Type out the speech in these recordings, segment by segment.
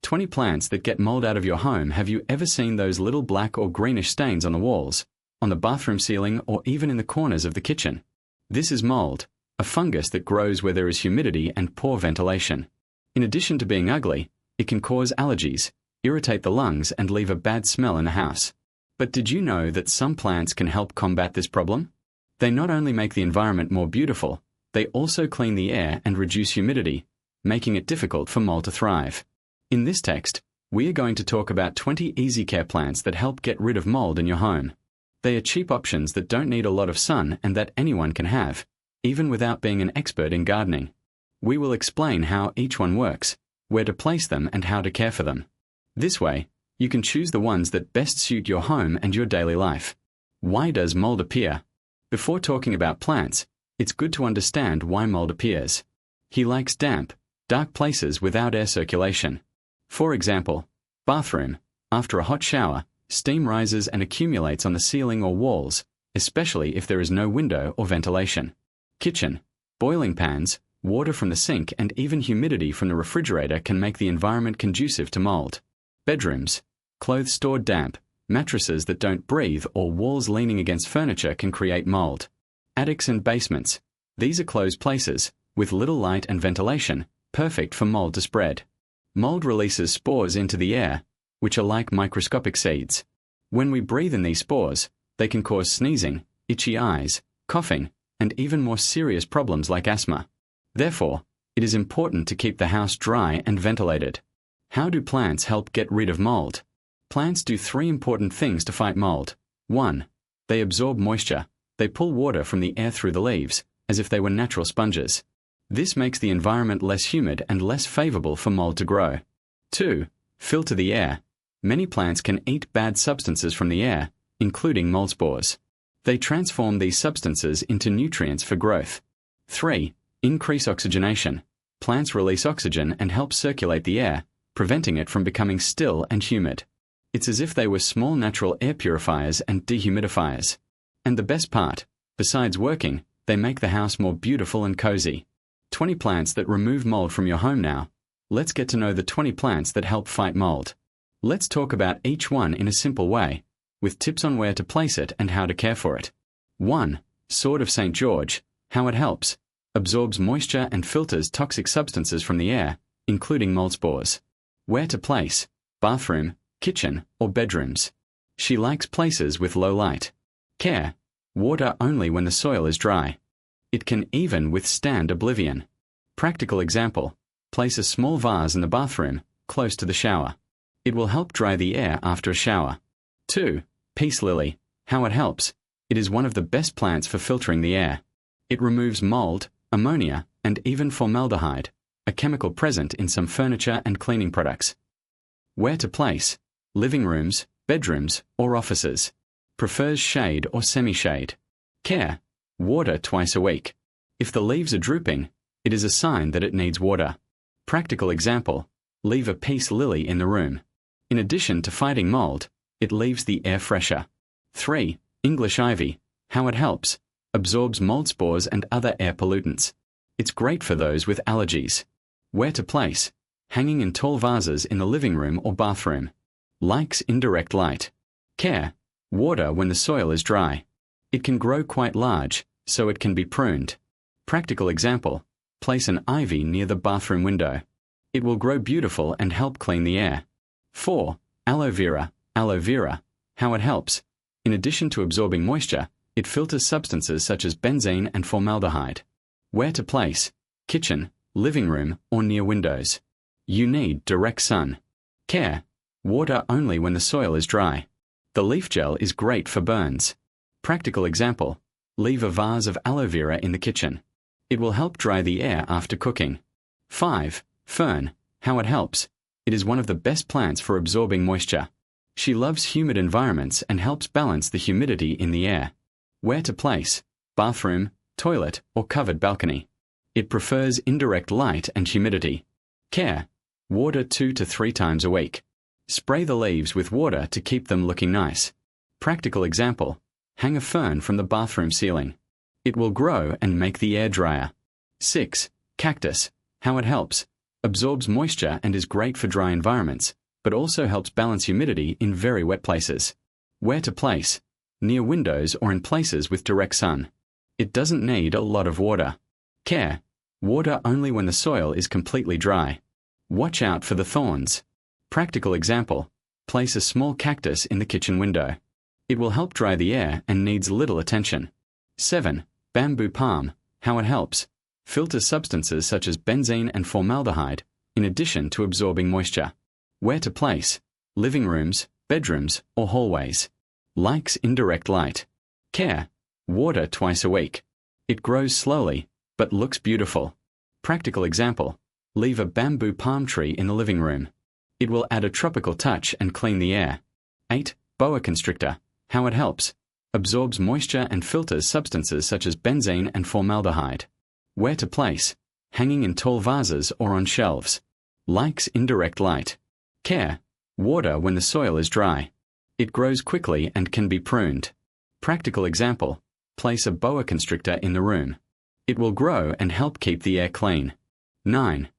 20 plants that get mold out of your home. Have you ever seen those little black or greenish stains on the walls, on the bathroom ceiling, or even in the corners of the kitchen? This is mold, a fungus that grows where there is humidity and poor ventilation. In addition to being ugly, it can cause allergies, irritate the lungs, and leave a bad smell in the house. But did you know that some plants can help combat this problem? They not only make the environment more beautiful, they also clean the air and reduce humidity, making it difficult for mold to thrive. In this text, we are going to talk about 20 easy care plants that help get rid of mold in your home. They are cheap options that don't need a lot of sun and that anyone can have, even without being an expert in gardening. We will explain how each one works, where to place them, and how to care for them. This way, you can choose the ones that best suit your home and your daily life. Why does mold appear? Before talking about plants, it's good to understand why mold appears. He likes damp, dark places without air circulation. For example, bathroom. After a hot shower, steam rises and accumulates on the ceiling or walls, especially if there is no window or ventilation. Kitchen. Boiling pans, water from the sink, and even humidity from the refrigerator can make the environment conducive to mold. Bedrooms. Clothes stored damp, mattresses that don't breathe, or walls leaning against furniture can create mold. Attics and basements. These are closed places, with little light and ventilation, perfect for mold to spread. Mold releases spores into the air, which are like microscopic seeds. When we breathe in these spores, they can cause sneezing, itchy eyes, coughing, and even more serious problems like asthma. Therefore, it is important to keep the house dry and ventilated. How do plants help get rid of mold? Plants do 3 important things to fight mold. 1. They absorb moisture. They pull water from the air through the leaves, as if they were natural sponges. This makes the environment less humid and less favorable for mold to grow. 2. Filter the air. Many plants can eat bad substances from the air, including mold spores. They transform these substances into nutrients for growth. 3. Increase oxygenation. Plants release oxygen and help circulate the air, preventing it from becoming still and humid. It's as if they were small natural air purifiers and dehumidifiers. And the best part, besides working, they make the house more beautiful and cozy. 20 plants that remove mold from your home now. Let's get to know the 20 plants that help fight mold. Let's talk about each one in a simple way, with tips on where to place it and how to care for it. 1. Sword of St. George. How it helps. Absorbs moisture and filters toxic substances from the air, including mold spores. Where to place. Bathroom, kitchen, or bedrooms. She likes places with low light. Care. Water only when the soil is dry. It can even withstand oblivion. Practical example. Place a small vase in the bathroom, close to the shower. It will help dry the air after a shower. 2. Peace lily. How it helps. It is one of the best plants for filtering the air. It removes mold, ammonia, and even formaldehyde, a chemical present in some furniture and cleaning products. Where to place. Living rooms, bedrooms, or offices. Prefers shade or semi-shade. Care. Water twice a week. If the leaves are drooping, it is a sign that it needs water. Practical example. Leave a peace lily in the room. In addition to fighting mold, it leaves the air fresher. 3. English ivy. How it helps. Absorbs mold spores and other air pollutants. It's great for those with allergies. Where to place. Hanging in tall vases in the living room or bathroom. Likes indirect light. Care. Water when the soil is dry. It can grow quite large, so it can be pruned. Practical example. Place an ivy near the bathroom window. It will grow beautiful and help clean the air. 4. Aloe vera. Aloe vera. How it helps. In addition to absorbing moisture, it filters substances such as benzene and formaldehyde. Where to place. Kitchen, living room, or near windows. You need direct sun. Care. Water only when the soil is dry. The leaf gel is great for burns. Practical example. Leave a vase of aloe vera in the kitchen. It will help dry the air after cooking. 5. Fern. How it helps. It is one of the best plants for absorbing moisture. She loves humid environments and helps balance the humidity in the air. Where to place. Bathroom, toilet, or covered balcony. It prefers indirect light and humidity. Care. Water 2 to 3 times a week. Spray the leaves with water to keep them looking nice. Practical example. Hang a fern from the bathroom ceiling. It will grow and make the air drier. 6. Cactus. How it helps. absorbs moisture and is great for dry environments, but also helps balance humidity in very wet places. Where to place: near windows or in places with direct sun. It doesn't need a lot of water. Care: water only when the soil is completely dry. Watch out for the thorns. Practical example: place a small cactus in the kitchen window. It will help dry the air and needs little attention. 7. Bamboo palm: how it helps. Filters substances such as benzene and formaldehyde, in addition to absorbing moisture. Where to place: living rooms, bedrooms, or hallways. Likes indirect light. Care: water twice a week. It grows slowly, but looks beautiful. Practical example: leave a bamboo palm tree in the living room. It will add a tropical touch and clean the air. 8. Boa constrictor: how it helps. Absorbs moisture and filters substances such as benzene and formaldehyde. Where to place: hanging in tall vases or on shelves. Likes indirect light. Care: water when the soil is dry. It grows quickly and can be pruned. Practical example: place a boa constrictor in the room. It will grow and help keep the air clean. 9.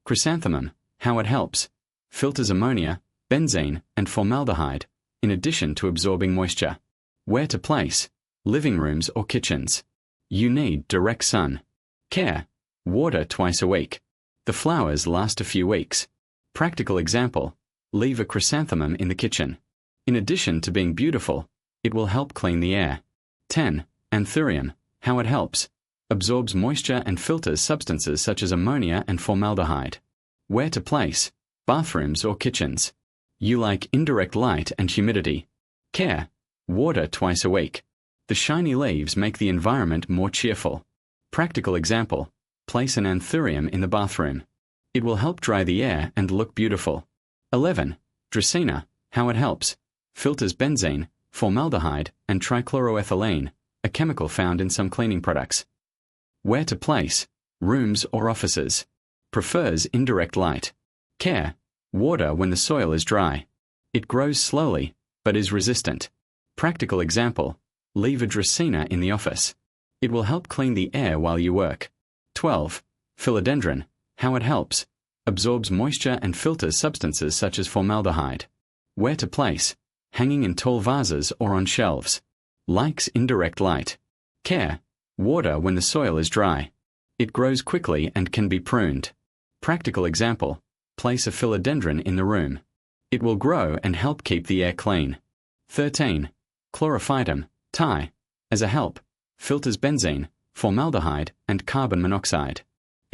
Chrysanthemum: how it helps. Filters ammonia, benzene, and formaldehyde, in addition to absorbing moisture. Where to place: living rooms or kitchens. You need direct sun. Care: water twice a week. The flowers last a few weeks. Practical example: leave a chrysanthemum in the kitchen. In addition to being beautiful, it will help clean the air. 10. Anthurium: how it helps. Absorbs moisture and filters substances such as ammonia and formaldehyde. Where to place: bathrooms or kitchens. You like indirect light and humidity. Care: water twice a week. The shiny leaves make the environment more cheerful. Practical example: place an anthurium in the bathroom. It will help dry the air and look beautiful. 11. Dracaena: how it helps. Filters benzene, formaldehyde, and trichloroethylene, a chemical found in some cleaning products. Where to place: rooms or offices. Prefers indirect light. Care: water when the soil is dry. It grows slowly, but is resistant. Practical example: leave a Dracaena in the office. It will help clean the air while you work. 12. Philodendron: how it helps. Absorbs moisture and filters substances such as formaldehyde. Where to place: hanging in tall vases or on shelves. Likes indirect light. Care: water when the soil is dry. It grows quickly and can be pruned. Practical example: place a philodendron in the room. It will grow and help keep the air clean. 13. Chlorophytum, Thai: as a help. Filters benzene, formaldehyde, and carbon monoxide.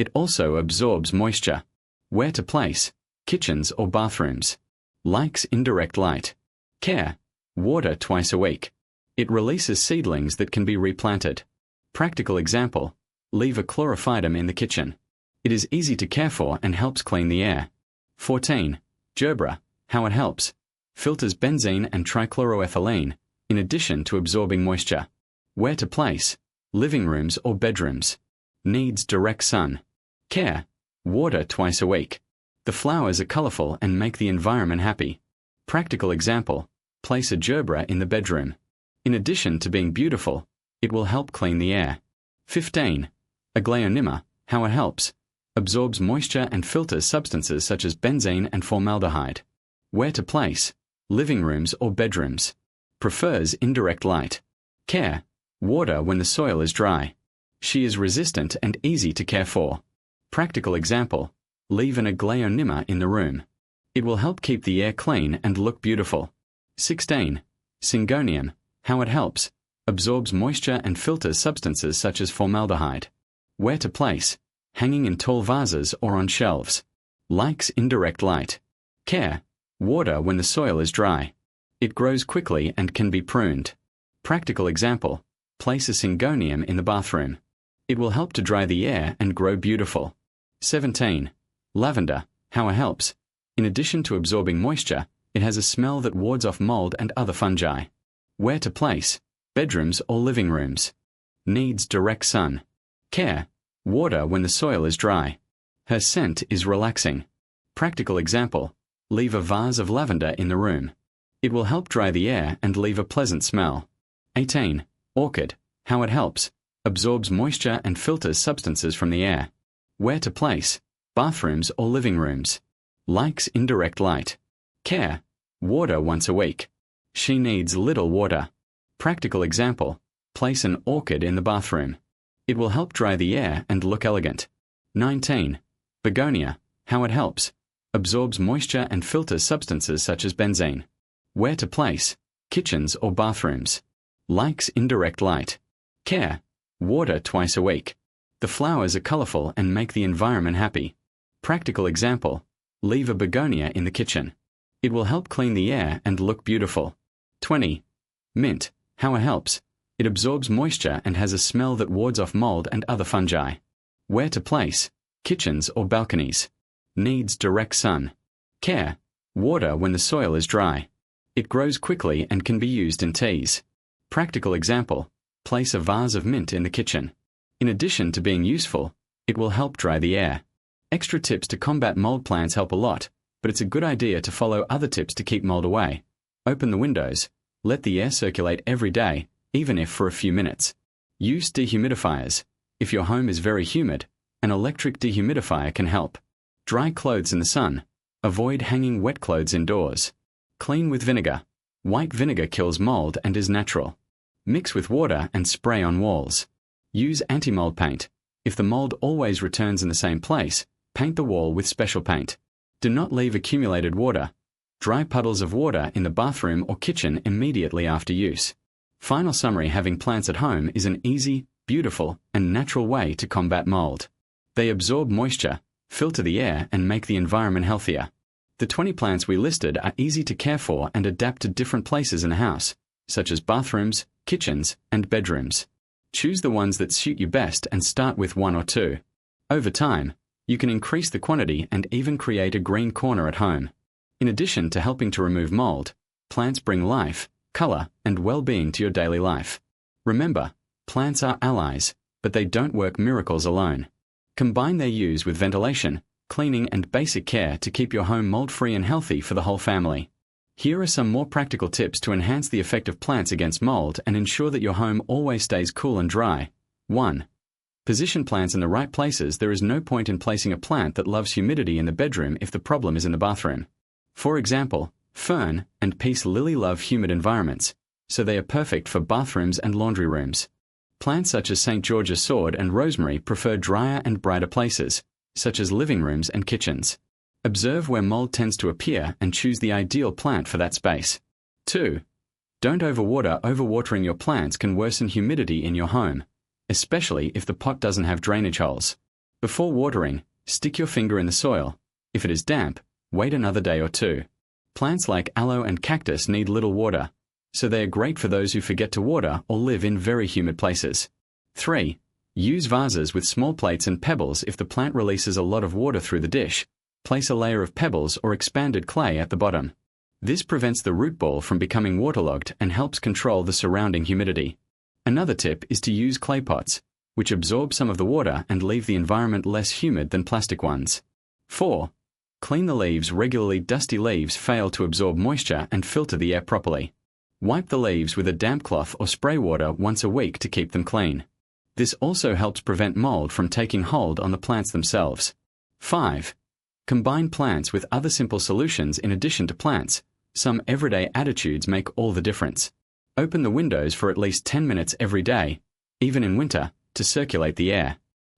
It also absorbs moisture. Where to place: kitchens or bathrooms. Likes indirect light. Care: water twice a week. It releases seedlings that can be replanted. Practical example: leave a chlorophytum in the kitchen. It is easy to care for and helps clean the air. 14. Gerbera: how it helps. Filters benzene and trichloroethylene, in addition to absorbing moisture. Where to place: living rooms or bedrooms. Needs direct sun. Care: water twice a week. The flowers are colorful and make the environment happy. Practical example: place a gerbera in the bedroom. In addition to being beautiful, it will help clean the air. 15. Aglaonema: how it helps. Absorbs moisture and filters substances such as benzene and formaldehyde. Where to place: living rooms or bedrooms. Prefers indirect light. Care: water when the soil is dry. She is resistant and easy to care for. Practical example: leave an Aglaonema in the room. It will help keep the air clean and look beautiful. 16. Syngonium: how it helps. Absorbs moisture and filters substances such as formaldehyde. Where to place: hanging in tall vases or on shelves. Likes indirect light. Care: water when the soil is dry. It grows quickly and can be pruned. Practical example: place a Syngonium in the bathroom. It will help to dry the air and grow beautiful. 17. Lavender: how it helps. In addition to absorbing moisture, it has a smell that wards off mold and other fungi. Where to place: bedrooms or living rooms. Needs direct sun. Care: water when the soil is dry. Her scent is relaxing. Practical example: leave a vase of lavender in the room. It will help dry the air and leave a pleasant smell. 18. Orchid: how it helps. Absorbs moisture and filters substances from the air. Where to place: bathrooms or living rooms. Likes indirect light. Care. Water once a week. She needs little water. Practical example. Place an orchid in the bathroom. It will help dry the air and look elegant. 19. Begonia. How it helps. Absorbs moisture and filters substances such as benzene. Where to place. Kitchens or bathrooms. Likes indirect light. Care. Water twice a week. The flowers are colorful and make the environment happy. Practical example. Leave a begonia in the kitchen. It will help clean the air and look beautiful. 20. Mint. How it helps. It absorbs moisture and has a smell that wards off mold and other fungi. Where to place. Kitchens or balconies. Needs direct sun. Care. Water when the soil is dry. It grows quickly and can be used in teas. Practical example. Place a vase of mint in the kitchen. In addition to being useful, it will help dry the air. Extra tips to combat mold plants help a lot, but it's a good idea to follow other tips to keep mold away. Open the windows. Let the air circulate every day, even if for a few minutes. Use dehumidifiers. If your home is very humid, an electric dehumidifier can help. Dry clothes in the sun. Avoid hanging wet clothes indoors. Clean with vinegar. White vinegar kills mold and is natural. Mix with water and spray on walls. Use anti-mold paint. If the mold always returns in the same place, paint the wall with special paint. Do not leave accumulated water. Dry puddles of water in the bathroom or kitchen immediately after use. Final summary: having plants at home is an easy, beautiful, and natural way to combat mold. They absorb moisture, filter the air, and make the environment healthier. The 20 plants we listed are easy to care for and adapt to different places in the house, such as bathrooms, kitchens, and bedrooms. Choose the ones that suit you best and start with 1 or 2. Over time, you can increase the quantity and even create a green corner at home. In addition to helping to remove mold, plants bring life, color, and well-being to your daily life. Remember, plants are allies, but they don't work miracles alone. Combine their use with ventilation, cleaning, and basic care to keep your home mold-free and healthy for the whole family. Here are some more practical tips to enhance the effect of plants against mold and ensure that your home always stays cool and dry. 1. Position plants in the right places. There is no point in placing a plant that loves humidity in the bedroom if the problem is in the bathroom. For example, fern and peace lily love humid environments, so they are perfect for bathrooms and laundry rooms. Plants such as St. George's sword and rosemary prefer drier and brighter places, such as living rooms and kitchens. Observe where mold tends to appear and choose the ideal plant for that space. 2. Don't overwater. Overwatering your plants can worsen humidity in your home, especially if the pot doesn't have drainage holes. Before watering, stick your finger in the soil. If it is damp, wait another day or 2. Plants like aloe and cactus need little water, so they are great for those who forget to water or live in very humid places. 3. Use vases with small plates and pebbles. If the plant releases a lot of water through the dish, place a layer of pebbles or expanded clay at the bottom. This prevents the root ball from becoming waterlogged and helps control the surrounding humidity. Another tip is to use clay pots, which absorb some of the water and leave the environment less humid than plastic ones. 4. Clean the leaves regularly. Dusty leaves fail to absorb moisture and filter the air properly. Wipe the leaves with a damp cloth or spray water once a week to keep them clean. This also helps prevent mold from taking hold on the plants themselves. 5. Combine plants with other simple solutions in addition to plants. Some everyday attitudes make all the difference. Open the windows for at least 10 minutes every day, even in winter, to circulate the air.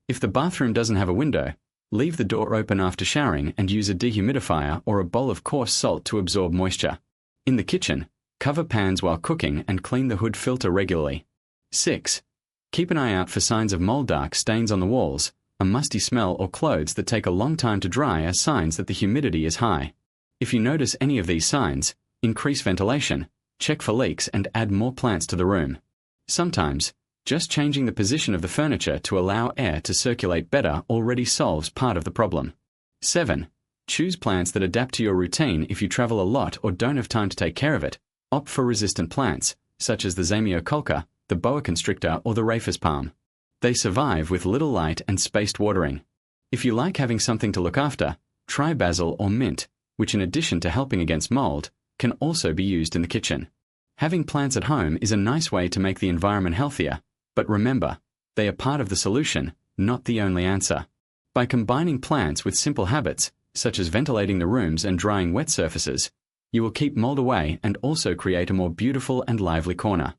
If the bathroom doesn't have a window, leave the door open after showering and use a dehumidifier or a bowl of coarse salt to absorb moisture. In the kitchen, cover pans while cooking and clean the hood filter regularly. 6. Keep an eye out for signs of mold. Dark stains on the walls, a musty smell, or clothes that take a long time to dry are signs that the humidity is high. If you notice any of these signs, increase ventilation, check for leaks, and add more plants to the room. Sometimes, just changing the position of the furniture to allow air to circulate better already solves part of the problem. 7. Choose plants that adapt to your routine. If you travel a lot or don't have time to take care of it, opt for resistant plants, such as the Zamioculca, the boa constrictor, or the Rhapis palm. They survive with little light and spaced watering. If you like having something to look after, try basil or mint, which in addition to helping against mold, can also be used in the kitchen. Having plants at home is a nice way to make the environment healthier, but remember, they are part of the solution, not the only answer. By combining plants with simple habits, such as ventilating the rooms and drying wet surfaces, you will keep mold away and also create a more beautiful and lively corner.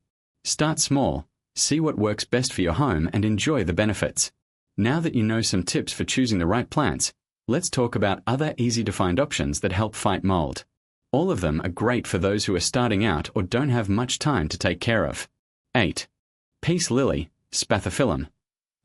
Start small, see what works best for your home and enjoy the benefits. Now that you know some tips for choosing the right plants, let's talk about other easy-to-find options that help fight mold. All of them are great for those who are starting out or don't have much time to take care of. 8. Peace Lily, Spathiphyllum.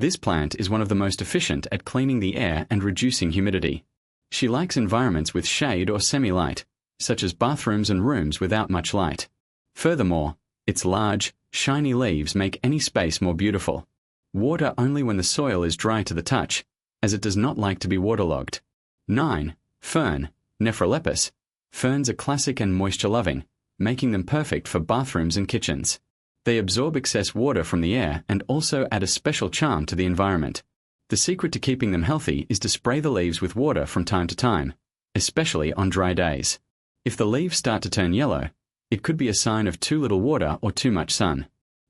This plant is one of the most efficient at cleaning the air and reducing humidity. She likes environments with shade or semi-light, such as bathrooms and rooms without much light. Furthermore, its large, shiny leaves make any space more beautiful. Water only when the soil is dry to the touch, as it does not like to be waterlogged. 9. Fern, Nephrolepis. Ferns are classic and moisture-loving, making them perfect for bathrooms and kitchens. They absorb excess water from the air and also add a special charm to the environment. The secret to keeping them healthy is to spray the leaves with water from time to time, especially on dry days. If the leaves start to turn yellow, it could be a sign of too little water or too much sun.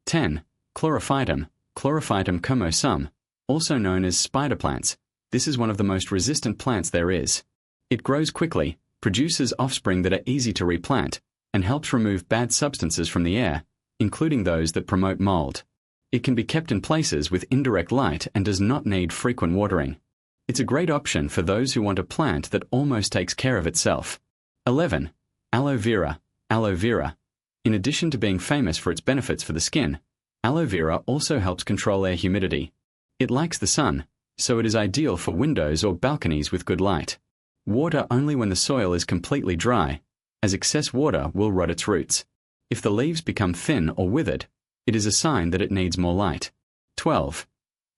10. Chlorophytum, Chlorophytum comosum, also known as spider plants. This is one of the most resistant plants there is. It grows quickly, produces offspring that are easy to replant, and helps remove bad substances from the air, including those that promote mold. It can be kept in places with indirect light and does not need frequent watering. It's a great option for those who want a plant that almost takes care of itself. 11. Aloe vera, Aloe vera. In addition to being famous for its benefits for the skin, aloe vera also helps control air humidity. It likes the sun, so it is ideal for windows or balconies with good light. Water only when the soil is completely dry, as excess water will rot its roots. If the leaves become thin or withered, it is a sign that it needs more light. 12.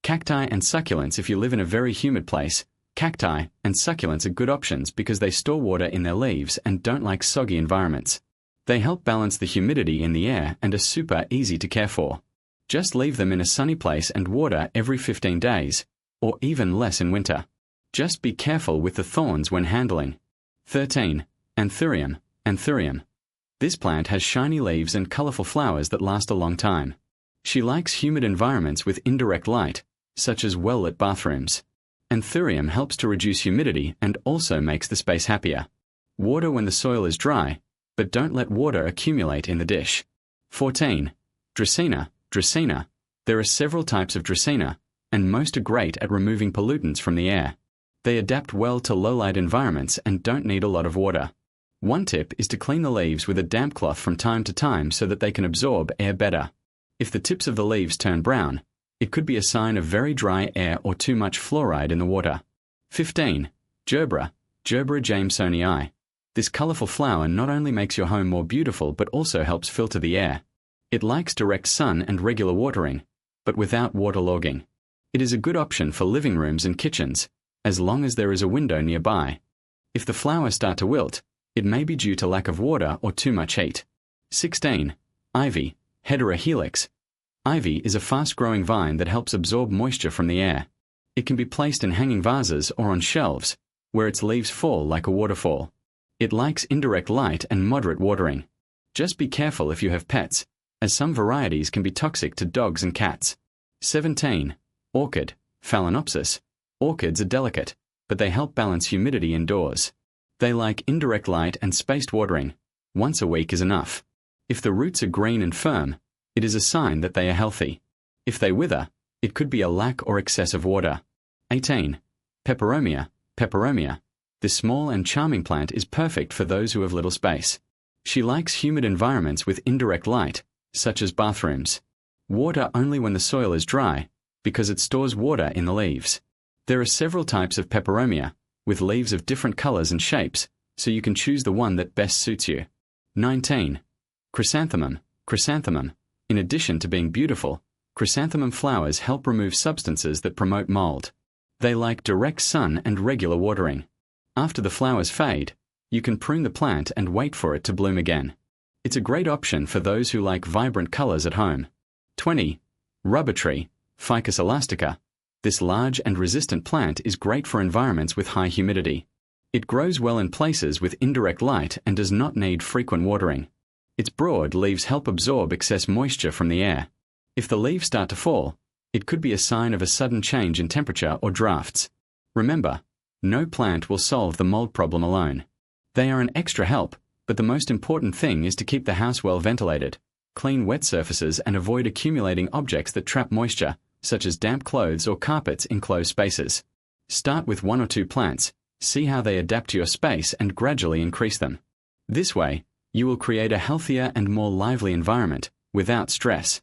Cacti and succulents. If you live in a very humid place, cacti and succulents are good options because they store water in their leaves and don't like soggy environments. They help balance the humidity in the air and are super easy to care for. Just leave them in a sunny place and water every 15 days, or even less in winter. Just be careful with the thorns when handling. 13. Anthurium, Anthurium. This plant has shiny leaves and colorful flowers that last a long time. She likes humid environments with indirect light, such as well-lit bathrooms. Anthurium helps to reduce humidity and also makes the space happier. Water when the soil is dry, but don't let water accumulate in the dish. 14. Dracaena, Dracaena. There are several types of Dracaena, and most are great at removing pollutants from the air. They adapt well to low-light environments and don't need a lot of water. One tip is to clean the leaves with a damp cloth from time to time so that they can absorb air better. If the tips of the leaves turn brown, it could be a sign of very dry air or too much fluoride in the water. 15. Gerbera, Gerbera jamesonii. This colorful flower not only makes your home more beautiful but also helps filter the air. It likes direct sun and regular watering, but without waterlogging. It is a good option for living rooms and kitchens, as long as there is a window nearby. If the flowers start to wilt, it may be due to lack of water or too much heat. 16. Ivy, Hedera helix. Ivy is a fast-growing vine that helps absorb moisture from the air. It can be placed in hanging vases or on shelves, where its leaves fall like a waterfall. It likes indirect light and moderate watering. Just be careful if you have pets, as some varieties can be toxic to dogs and cats. 17. Orchid, Phalaenopsis. Orchids are delicate, but they help balance humidity indoors. They like indirect light and spaced watering. Once a week is enough. If the roots are green and firm, it is a sign that they are healthy. If they wither, it could be a lack or excess of water. 18. Peperomia, Peperomia. This small and charming plant is perfect for those who have little space. She likes humid environments with indirect light, such as bathrooms. Water only when the soil is dry, because it stores water in the leaves. There are several types of peperomia, with leaves of different colors and shapes, so you can choose the one that best suits you. 19. Chrysanthemum, Chrysanthemum. In addition to being beautiful, chrysanthemum flowers help remove substances that promote mold. They like direct sun and regular watering. After the flowers fade, you can prune the plant and wait for it to bloom again. It's a great option for those who like vibrant colors at home. 20. Rubber tree, Ficus elastica. This large and resistant plant is great for environments with high humidity. It grows well in places with indirect light and does not need frequent watering. Its broad leaves help absorb excess moisture from the air. If the leaves start to fall, it could be a sign of a sudden change in temperature or drafts. Remember, no plant will solve the mold problem alone. They are an extra help, but the most important thing is to keep the house well ventilated, clean wet surfaces, and avoid accumulating objects that trap moisture, such as damp clothes or carpets in closed spaces. Start with 1 or 2 plants, see how they adapt to your space, and gradually increase them. This way, you will create a healthier and more lively environment without stress.